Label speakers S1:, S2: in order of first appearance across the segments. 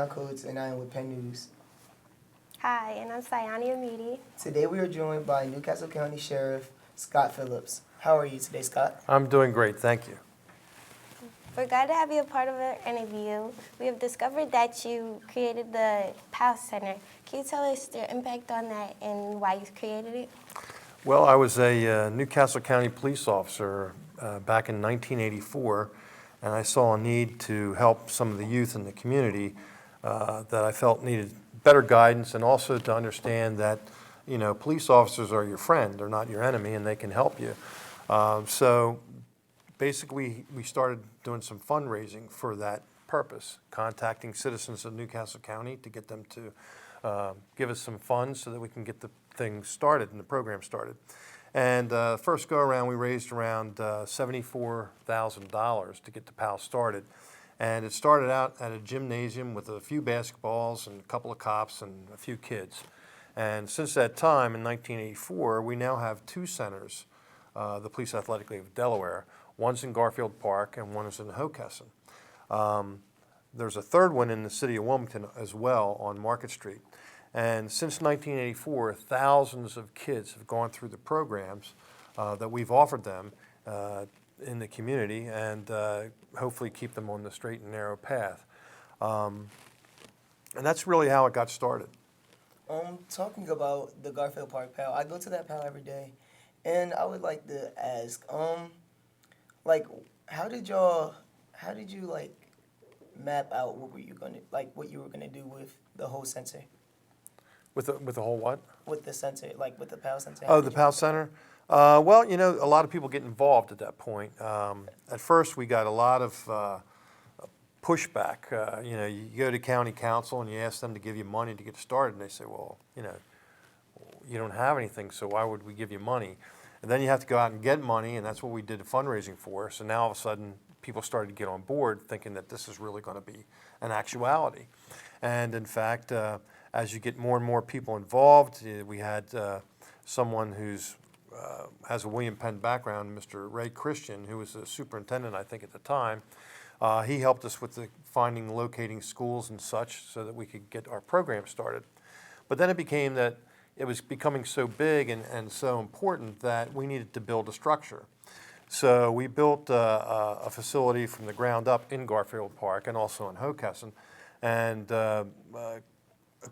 S1: Coates, and I am with Penn News.
S2: Hi, and I'm Sayani Amidi.
S1: Today we are joined by Newcastle County Sheriff Scott Phillips. How are you today, Scott?
S3: I'm doing great, thank you.
S2: We're glad to have you a part of our interview. We have discovered that you created the PAL Center. Can you tell us your impact on that and why you created it?
S3: Well, I was a Newcastle County police officer back in 1984, and I saw a need to help some of the youth in the community that I felt needed better guidance, and also to understand that, you know, police officers are your friend, they're not your enemy, and they can help you. So basically, we started doing some fundraising for that purpose, contacting citizens of Newcastle County to get them to give us some funds so that we can get the thing started and the program started. And first go around, we raised around $74,000 to get the PAL started. And it started out at a gymnasium with a few basketballs and a couple of cops and a few kids. And since that time, in 1984, we now have two centers, the Police Athletic League of Delaware. One's in Garfield Park and one is in Hockessin. There's a third one in the city of Wilmington as well on Market Street. And since 1984, thousands of kids have gone through the programs that we've offered them in the community, and hopefully keep them on the straight and narrow path. And that's really how it got started.
S1: Talking about the Garfield Park PAL, I go to that PAL every day, and I would like to ask, how did you map out what you were gonna do with the whole center?
S3: With the whole what?
S1: With the center, with the PAL Center.
S3: Oh, the PAL Center? Well, you know, a lot of people get involved at that point. At first, we got a lot of pushback. You know, you go to county council and you ask them to give you money to get started, and they say, well, you know, you don't have anything, so why would we give you money? And then you have to go out and get money, and that's what we did the fundraising for. So now all of a sudden, people started to get on board thinking that this is really going to be an actuality. And in fact, as you get more and more people involved, we had someone who's has a William Penn background, Mr. Ray Christian, who was the superintendent, I think, at the time. He helped us with the finding, locating schools and such so that we could get our program started. But then it became that it was becoming so big and so important that we needed to build a structure. So we built a facility from the ground up in Garfield Park and also in Hockessin. And a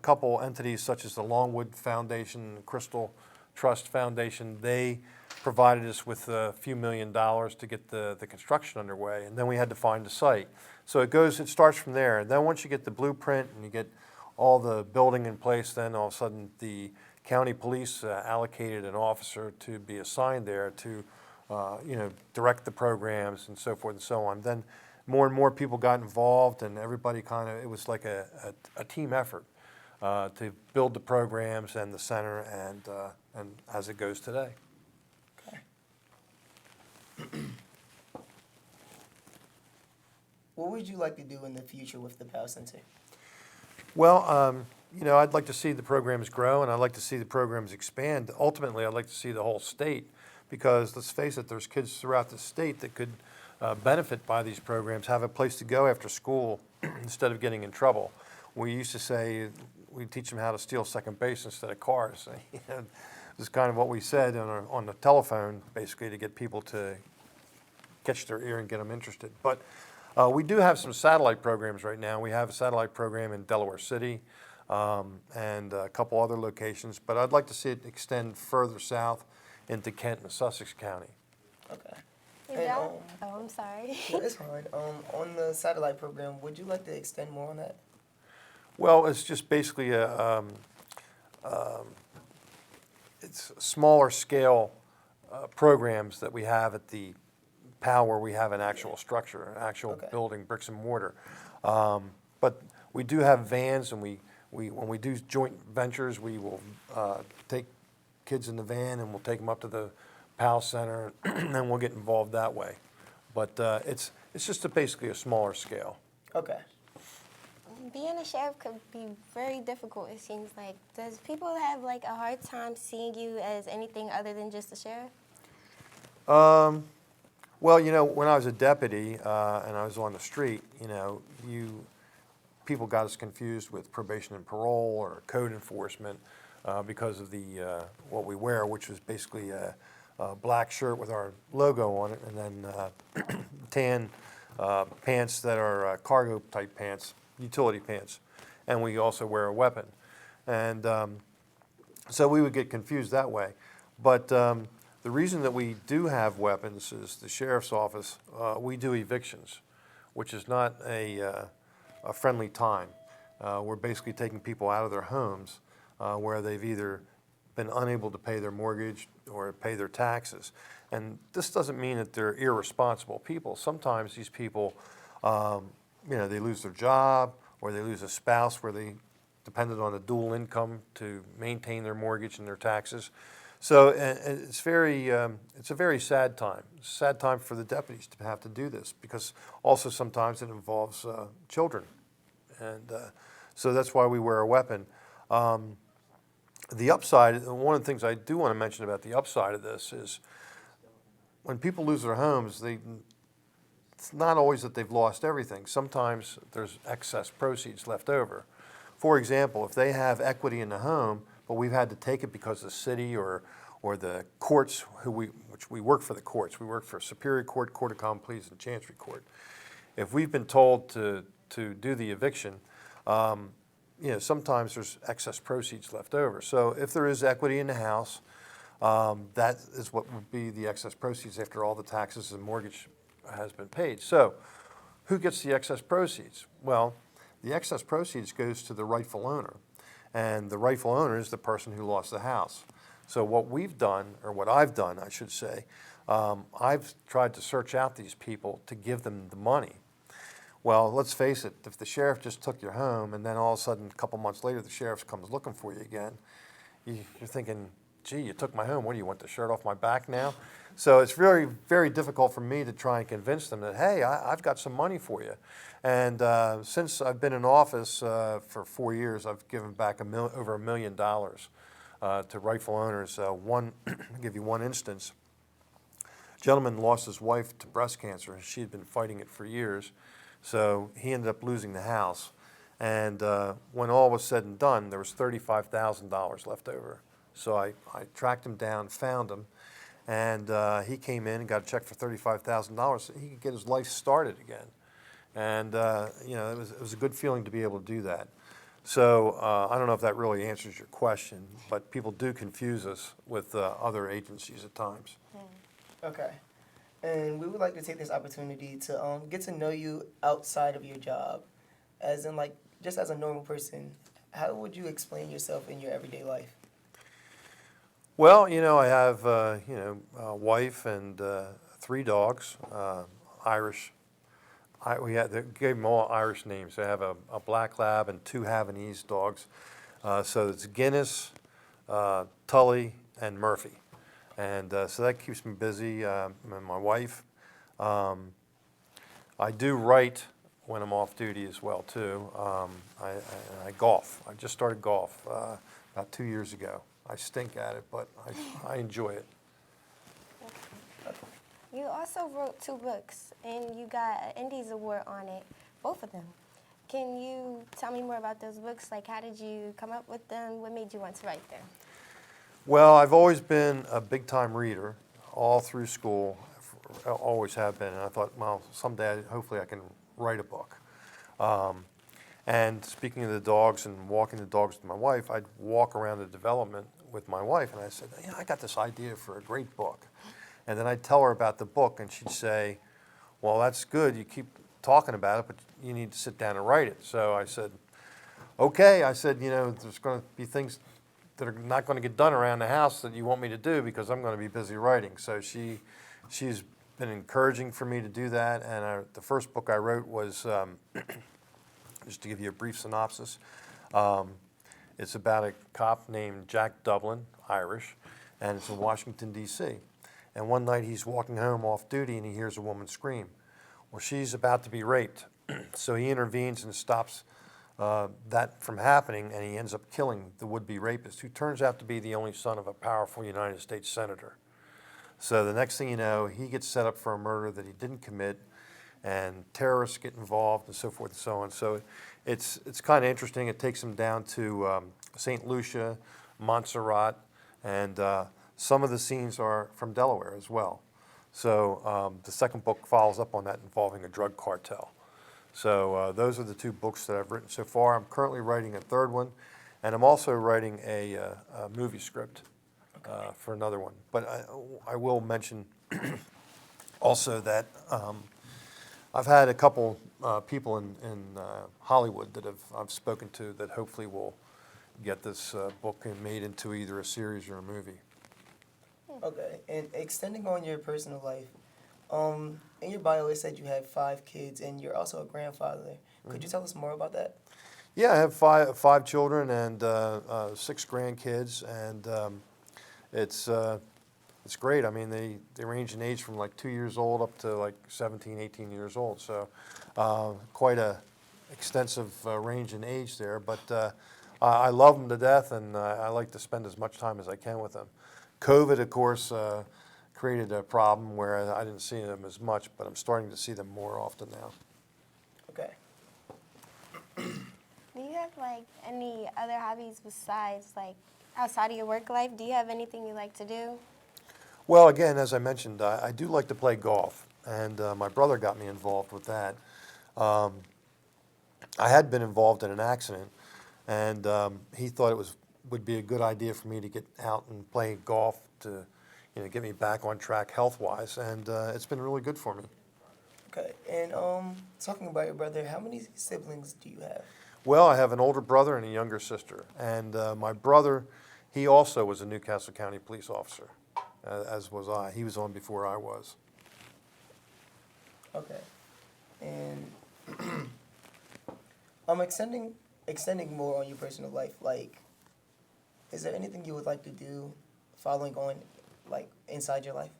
S3: couple entities such as the Longwood Foundation, the Crystal Trust Foundation, they provided us with a few $1 million to get the construction underway, and then we had to find a site. So it starts from there. And then once you get the blueprint and you get all the building in place, then all of a sudden the county police allocated an officer to be assigned there to you know, direct the programs and so forth and so on. Then more and more people got involved, and everybody it was like a team effort to build the programs and the center, and as it goes today.
S1: Okay. What would you like to do in the future with the PAL Center?
S3: Well, you know, I'd like to see the programs grow, and I'd like to see the programs expand. Ultimately, I'd like to see the whole state, because let's face it, there's kids throughout the state that could benefit by these programs, have a place to go after school instead of getting in trouble. We used to say we teach them how to steal second base instead of cars. You know, this is kind of what we said on the telephone, basically, to get people to catch their ear and get them interested. But we do have some satellite programs right now. We have a satellite program in Delaware City and a couple other locations, but I'd like to see it extend further south into Kent and Sussex County.
S1: Okay.
S2: Oh, I'm sorry.
S1: Yeah, it's fine. On the satellite program, would you like to extend more on that?
S3: Well, it's just basically it's smaller scale programs that we have at the PAL, where we have an actual structure, an actual building, bricks and mortar. But we do have vans, and when we do joint ventures, we will take kids in the van and we'll take them up to the PAL Center, and then we'll get involved that way. But it's just basically a smaller scale.
S1: Okay.
S2: Being a sheriff could be very difficult, it seems like. Does people have a hard time seeing you as anything other than just a sheriff?
S3: Well, you know, when I was a deputy and I was on the street, you know, people got us confused with probation and parole or code enforcement because of the what we wear, which was basically a black shirt with our logo on it, and then tan pants that are cargo type pants, utility pants, and we also wear a weapon, and so we would get confused that way. But the reason that we do have weapons is the sheriff's office. We do evictions, which is not a friendly time. We're basically taking people out of their homes where they've either been unable to pay their mortgage or pay their taxes. And this doesn't mean that they're irresponsible people. Sometimes these people, they lose their job or they lose a spouse where they depended on a dual income to maintain their mortgage and their taxes. So it's a very sad time. It's a sad time for the deputies to have to do this because also sometimes it involves children. And so that's why we wear a weapon. The upside, one of the things I do want to mention about the upside of this is when people lose their homes, it's not always that they've lost everything. Sometimes there's excess proceeds left over. For example, if they have equity in the home, but we've had to take it because the city or the courts, which we work for the courts, we work for Superior Court, Court of Common Pleas, and Chancery Court. If we've been told to do the eviction, sometimes there's excess proceeds left over. So if there is equity in the house, that is what would be the excess proceeds after all the taxes and mortgage has been paid. So who gets the excess proceeds? Well, the excess proceeds goes to the rightful owner. And the rightful owner is the person who lost the house. So what we've done, or what I've done, I should say, I've tried to search out these people to give them the money. Well, let's face it, if the sheriff just took your home and then all of a sudden a couple months later the sheriff comes looking for you again, you're thinking, gee, you took my home, what do you want, the shirt off my back now? So it's very, very difficult for me to try and convince them that, hey, I've got some money for you. And since I've been in office for 4 years, I've given back over $1 million to rightful owners. I'll give you one instance. A gentleman lost his wife to breast cancer. She had been fighting it for years. So he ended up losing the house. And when all was said and done, there was $35,000 left over. So I tracked him down, found him, and he came in and got a check for $35,000 so he could get his life started again. And it was a good feeling to be able to do that. So I don't know if that really answers your question, but people do confuse us with other agencies at times.
S1: Okay. And we would like to take this opportunity to get to know you outside of your job, as in just as a normal person. How would you explain yourself in your everyday life?
S3: Well, I have a wife and 3 dogs, Irish. They gave them all Irish names. They have a black lab and 2 Havanese dogs. So it's Guinness, Tully, and Murphy. And so that keeps me busy, and my wife. I do write when I'm off duty as well, too. I golf. I just started golf about 2 years ago. I stink at it, but I enjoy it.
S2: You also wrote 2 books, and you got an Indies Award on it, both of them. Can you tell me more about those books? How did you come up with them? What made you want to write them?
S3: Well, I've always been a big-time reader all through school, always have been, and I thought, well, someday, hopefully I can write a book. And speaking of the dogs and walking the dogs with my wife, I'd walk around the development with my wife, and I said, I got this idea for a great book. And then I'd tell her about the book, and she'd say, well, that's good, you keep talking about it, but you need to sit down and write it. So I said, okay. I said, there's going to be things that are not going to get done around the house that you want me to do because I'm going to be busy writing. So she's been encouraging for me to do that. And the first book I wrote was, just to give you a brief synopsis, it's about a cop named Jack Dublin, Irish, and it's in Washington, D.C. And one night he's walking home off duty and he hears a woman scream. Well, she's about to be raped. So he intervenes and stops that from happening, and he ends up killing the would-be rapist, who turns out to be the only son of a powerful United States senator. So the next thing you know, he gets set up for a murder that he didn't commit, and terrorists get involved and so forth and so on. So it's kind of interesting. It takes them down to St. Lucia, Montserrat, and some of the scenes are from Delaware as well. So the second book follows up on that, involving a drug cartel. So those are the 2 books that I've written so far. I'm currently writing a 3rd one, and I'm also writing a movie script for another one. But I will mention also that I've had a couple people in Hollywood that I've spoken to that hopefully will get this book made into either a series or a movie.
S1: Okay, and extending on your personal life, in your bio it said you had 5 kids and you're also a grandfather. Could you tell us more about that?
S3: Yeah, I have five children and 6 grandkids, and it's great. I mean, they range in age from like 2 years old up to like 17, 18 years old. So quite a extensive range in age there. But I love them to death, and I like to spend as much time as I can with them. COVID, of course, created a problem where I didn't see them as much, but I'm starting to see them more often now.
S1: Okay.
S2: Do you have like any other hobbies besides like outside of your work life? Do you have anything you like to do?
S3: Well, again, as I mentioned, I do like to play golf, and my brother got me involved with that. I had been involved in an accident, and he thought it would be a good idea for me to get out and play golf to, get me back on track health-wise, and it's been really good for me.
S1: Okay, and talking about your brother, how many siblings do you have?
S3: Well, I have an older brother and a younger sister, and my brother, he also was a Newcastle County police officer, as was I. He was on before I was.
S1: Okay, and I'm extending more on your personal life. Like, is there anything you would like to do following on, like, inside your life?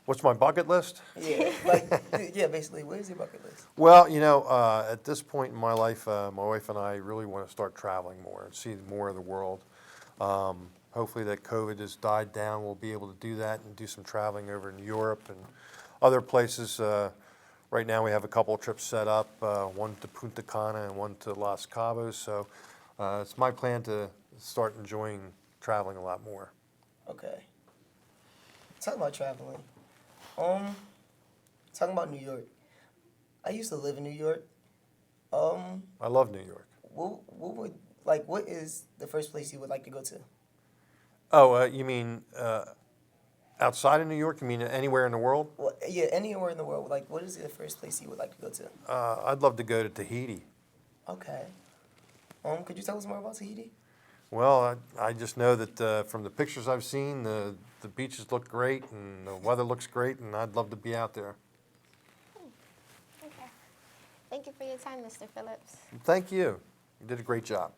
S3: What's my bucket list?
S1: Yeah, like, yeah, basically, what is your bucket list?
S3: Well, at this point in my life, my wife and I really want to start traveling more and see more of the world. Hopefully that COVID has died down. We'll be able to do that and do some traveling over in Europe and other places. Right now we have a couple of trips set up, one to Punta Cana and one to Los Cabos. So it's my plan to start enjoying traveling a lot more.
S1: Okay. Talking about traveling. Talking about New York. I used to live in New York.
S3: I love New York.
S1: What is the first place you would like to go to?
S3: Oh, you mean outside of New York? You mean anywhere in the world?
S1: Well, yeah, anywhere in the world. Like, what is the first place you would like to go to?
S3: I'd love to go to Tahiti.
S1: Okay. Could you tell us more about Tahiti?
S3: Well, I just know that from the pictures I've seen, the beaches look great and the weather looks great, and I'd love to be out there.
S2: Okay. Thank you for your time, Mr. Phillips.
S3: Thank you. You did a great job.